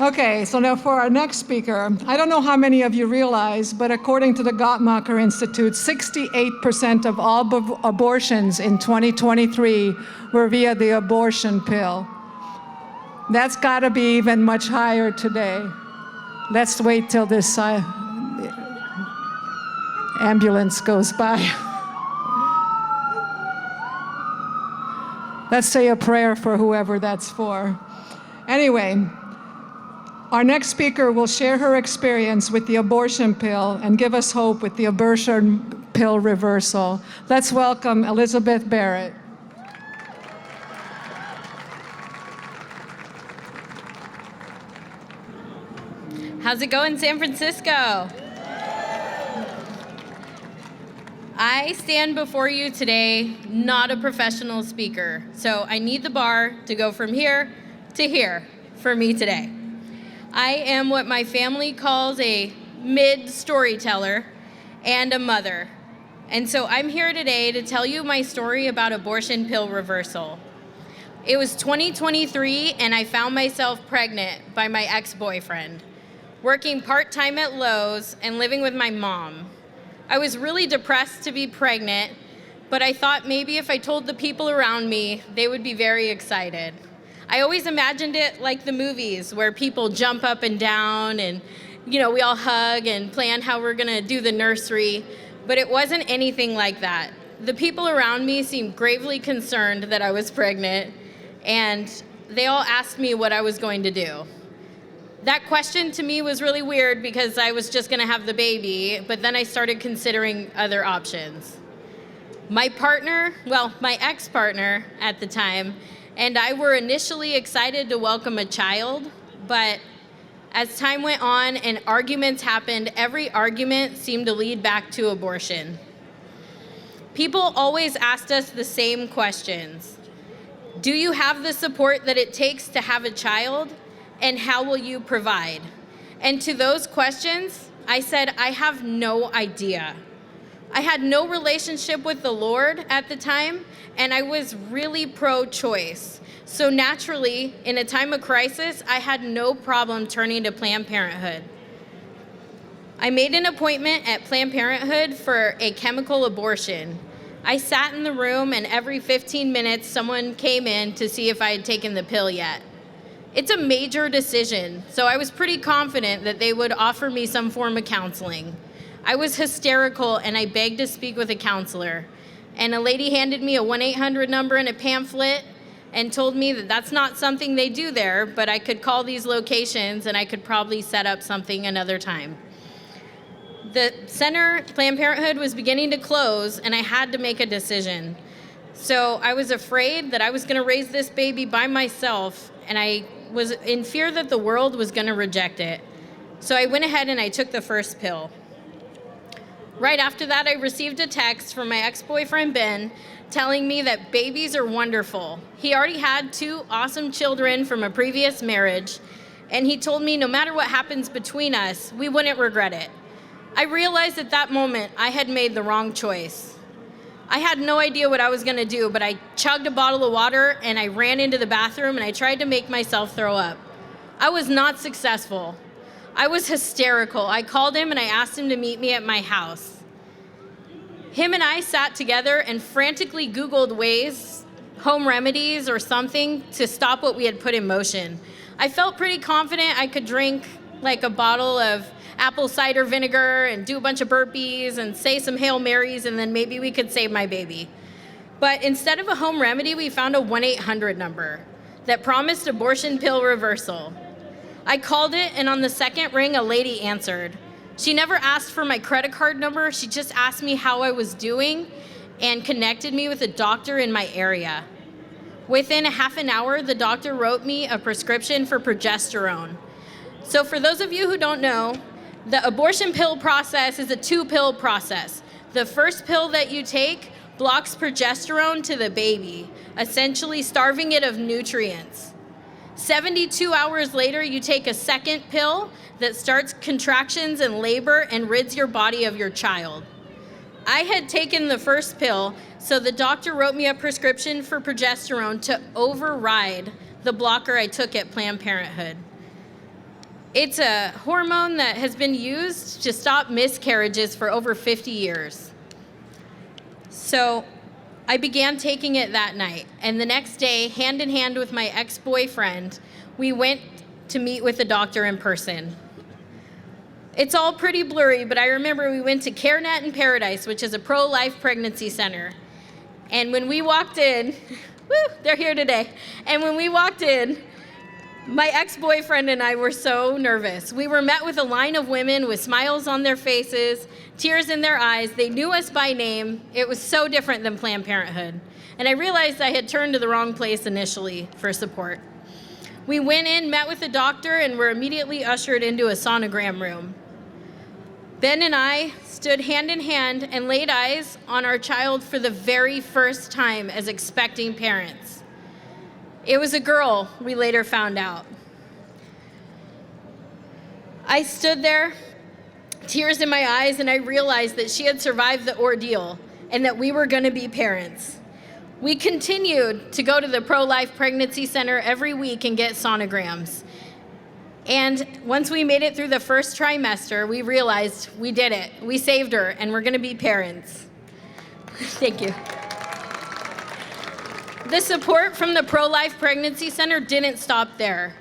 Okay, so now for our next speaker, I don't know how many of you realize, but according to the Gottmacher Institute, 68% of all abortions in 2023 were via the abortion pill. That's got to be even much higher today. Let's wait till this ambulance goes by. Let's say a prayer for whoever that's for. Anyway, our next speaker will share her experience with the abortion pill and give us hope with the abortion pill reversal. Let's welcome Elizabeth Barrett. How's it going, San Francisco? I stand before you today not a professional speaker, so I need the bar to go from here to here for me today. I am what my family calls a mid-storyteller and a mother. And so I'm here today to tell you my story about abortion pill reversal. It was 2023 and I found myself pregnant by my ex-boyfriend, working part-time at Lowe's and living with my mom. I was really depressed to be pregnant, but I thought maybe if I told the people around me, they would be very excited. I always imagined it like the movies where people jump up and down and, we all hug and plan how we're gonna do the nursery, but it wasn't anything like that. The people around me seemed gravely concerned that I was pregnant, and they all asked me what I was going to do. That question to me was really weird because I was just gonna have the baby, but then I started considering other options. My ex-partner at the time, and I were initially excited to welcome a child, but as time went on and arguments happened, every argument seemed to lead back to abortion. People always asked us the same questions. Do you have the support that it takes to have a child? And how will you provide? And to those questions, I said, I have no idea. I had no relationship with the Lord at the time, and I was really pro-choice. So naturally, in a time of crisis, I had no problem turning to Planned Parenthood. I made an appointment at Planned Parenthood for a chemical abortion. I sat in the room, and every 15 minutes, someone came in to see if I had taken the pill yet. It's a major decision, so I was pretty confident that they would offer me some form of counseling. I was hysterical, and I begged to speak with a counselor. And a lady handed me a 1-800 number and a pamphlet and told me that that's not something they do there, but I could call these locations and I could probably set up something another time. The center, Planned Parenthood, was beginning to close, and I had to make a decision. So I was afraid that I was gonna raise this baby by myself, and I was in fear that the world was gonna reject it. So I went ahead and I took the first pill. Right after that, I received a text from my ex-boyfriend, Ben, telling me that babies are wonderful. He already had 2 awesome children from a previous marriage, and he told me no matter what happens between us, we wouldn't regret it. I realized at that moment I had made the wrong choice. I had no idea what I was gonna do, but I chugged a bottle of water and I ran into the bathroom and I tried to make myself throw up. I was not successful. I was hysterical. I called him and I asked him to meet me at my house. Him and I sat together and frantically Googled ways, home remedies or something to stop what we had put in motion. I felt pretty confident I could drink like a bottle of apple cider vinegar and do a bunch of burpees and say some Hail Marys, and then maybe we could save my baby. But instead of a home remedy, we found a 1-800 number that promised abortion pill reversal. I called it, and on the second ring, a lady answered. She never asked for my credit card number. She just asked me how I was doing and connected me with a doctor in my area. Within a half an hour, the doctor wrote me a prescription for progesterone. So for those of you who don't know, the abortion pill process is a 2-pill process. The first pill that you take blocks progesterone to the baby, essentially starving it of nutrients. 72 hours later, you take a second pill that starts contractions and labor and rids your body of your child. I had taken the first pill, so the doctor wrote me a prescription for progesterone to override the blocker I took at Planned Parenthood. It's a hormone that has been used to stop miscarriages for over 50 years. So I began taking it that night, and the next day, hand in hand with my ex-boyfriend, we went to meet with a doctor in person. It's all pretty blurry, but I remember we went to CareNet in Paradise, which is a pro-life pregnancy center. And when we walked in, they're here today. And when we walked in, my ex-boyfriend and I were so nervous. We were met with a line of women with smiles on their faces, tears in their eyes. They knew us by name. It was so different than Planned Parenthood. And I realized I had turned to the wrong place initially for support. We went in, met with the doctor, and were immediately ushered into a sonogram room. Ben and I stood hand in hand and laid eyes on our child for the very first time as expecting parents. It was a girl, we later found out. I stood there, tears in my eyes, and I realized that she had survived the ordeal and that we were going to be parents. We continued to go to the pro-life pregnancy center every week and get sonograms. And once we made it through the first trimester, we realized we did it. We saved her, and we're going to be parents. Thank you. The support from the pro-life pregnancy center didn't stop there.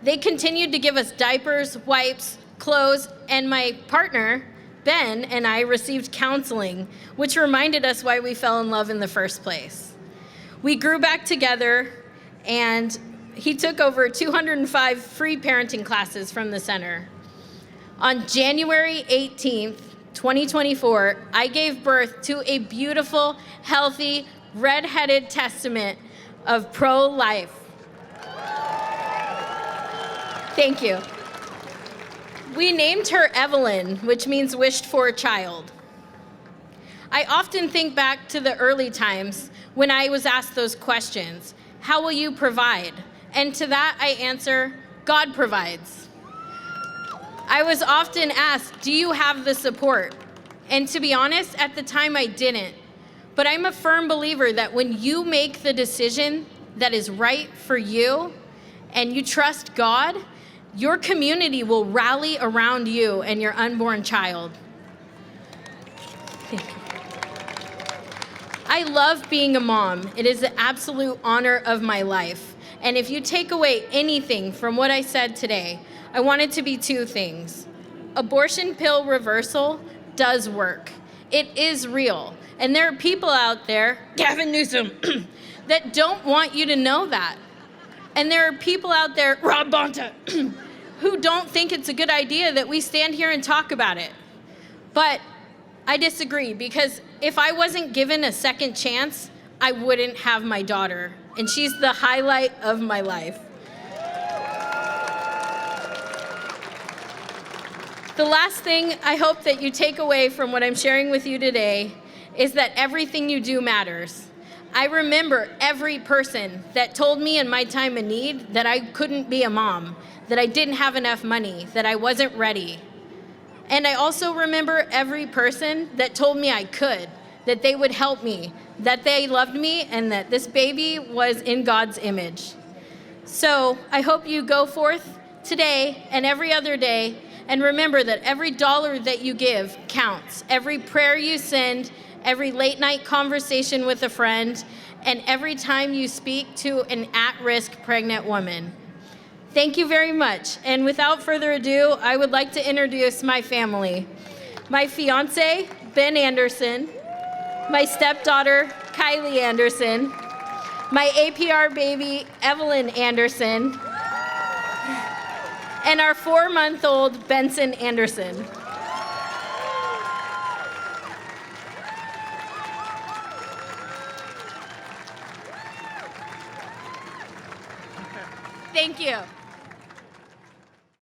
They continued to give us diapers, wipes, clothes, and my partner, Ben, and I received counseling, which reminded us why we fell in love in the first place. We grew back together, and he took over 205 free parenting classes from the center. On January 18th, 2024, I gave birth to a beautiful, healthy, red-headed testament of pro-life. Thank you. We named her Evelyn, which means wished for child. I often think back to the early times when I was asked those questions. How will you provide? And to that I answer, God provides. I was often asked, do you have the support? And to be honest, at the time I didn't. But I'm a firm believer that when you make the decision that is right for you and you trust God, your community will rally around you and your unborn child. Thank you. I love being a mom. It is the absolute honor of my life. And if you take away anything from what I said today, I want it to be two things. Abortion pill reversal does work. It is real. And there are people out there, Gavin Newsom, that don't want you to know that. And there are people out there, Rob Bonta, who don't think it's a good idea that we stand here and talk about it. But I disagree, because if I wasn't given a second chance, I wouldn't have my daughter. And she's the highlight of my life. The last thing I hope that you take away from what I'm sharing with you today is that everything you do matters. I remember every person that told me in my time of need that I couldn't be a mom, that I didn't have enough money, that I wasn't ready. And I also remember every person that told me I could, that they would help me, that they loved me, and that this baby was in God's image. So I hope you go forth today and every other day and remember that every dollar that you give counts. Every prayer you send, every late night conversation with a friend, and every time you speak to an at-risk pregnant woman. Thank you very much. And without further ado, I would like to introduce my family. My fiance, Ben Anderson, my stepdaughter, Kylie Anderson, my APR baby, Evelyn Anderson, and our 4-month-old Benson Anderson. Thank you.